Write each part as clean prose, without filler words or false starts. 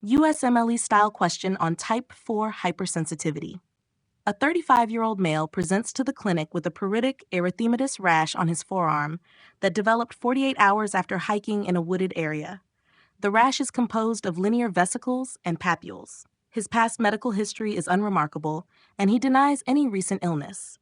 USMLE style question on type 4 hypersensitivity. A 35-year-old male presents to the clinic with a pruritic erythematous rash on his forearm that developed 48 hours after hiking in a wooded area. The rash is composed of linear vesicles and papules. His past medical history is unremarkable, and he denies any recent illness.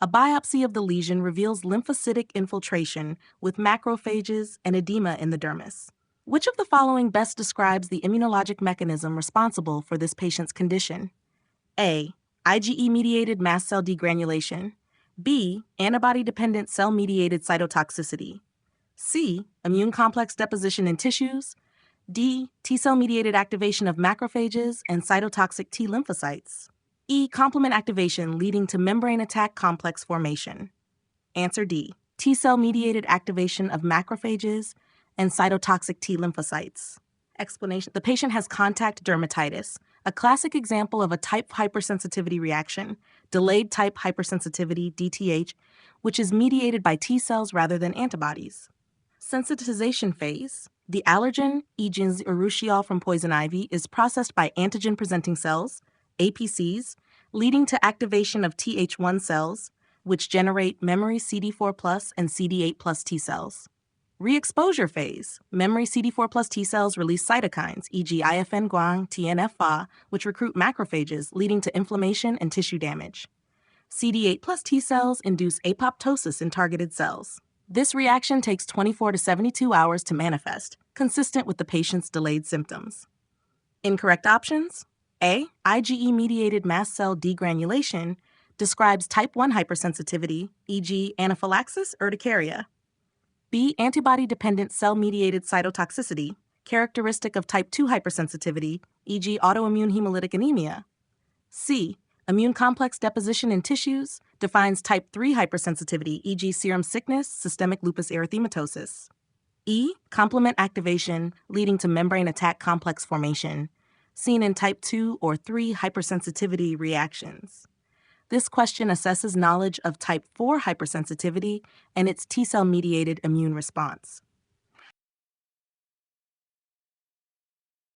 A biopsy of the lesion reveals lymphocytic infiltration with macrophages and edema in the dermis. Which of the following best describes the immunologic mechanism responsible for this patient's condition? A. IgE-mediated mast cell degranulation. B. Antibody-dependent cell-mediated cytotoxicity. C. Immune complex deposition in tissues. D. T-cell-mediated activation of macrophages and cytotoxic T lymphocytes. E. Complement activation leading to membrane attack complex formation. Answer D. T-cell-mediated activation of macrophages and cytotoxic T lymphocytes. Explanation: the patient has contact dermatitis, a classic example of a type hypersensitivity reaction, delayed type hypersensitivity, DTH, which is mediated by T cells rather than antibodies. Sensitization phase: the allergen, e.g. urushiol from poison ivy, is processed by antigen-presenting cells, APCs, leading to activation of Th1 cells, which generate memory CD4+ and CD8+ T cells. Re-exposure phase: memory CD4+ T cells release cytokines, e.g. IFN Guang, TNF-FA, which recruit macrophages, leading to inflammation and tissue damage. CD8+ T cells induce apoptosis in targeted cells. This reaction takes 24 to 72 hours to manifest, consistent with the patient's delayed symptoms. Incorrect options: A. IgE-mediated mast cell degranulation describes type 1 hypersensitivity, e.g. anaphylaxis, urticaria. B. Antibody-dependent cell-mediated cytotoxicity, characteristic of type 2 hypersensitivity, e.g. autoimmune hemolytic anemia. C. Immune complex deposition in tissues, defines type 3 hypersensitivity, e.g. serum sickness, systemic lupus erythematosus. E. Complement activation leading to membrane attack complex formation, seen in type 2 or 3 hypersensitivity reactions. This question assesses knowledge of type 4 hypersensitivity and its T-cell-mediated immune response.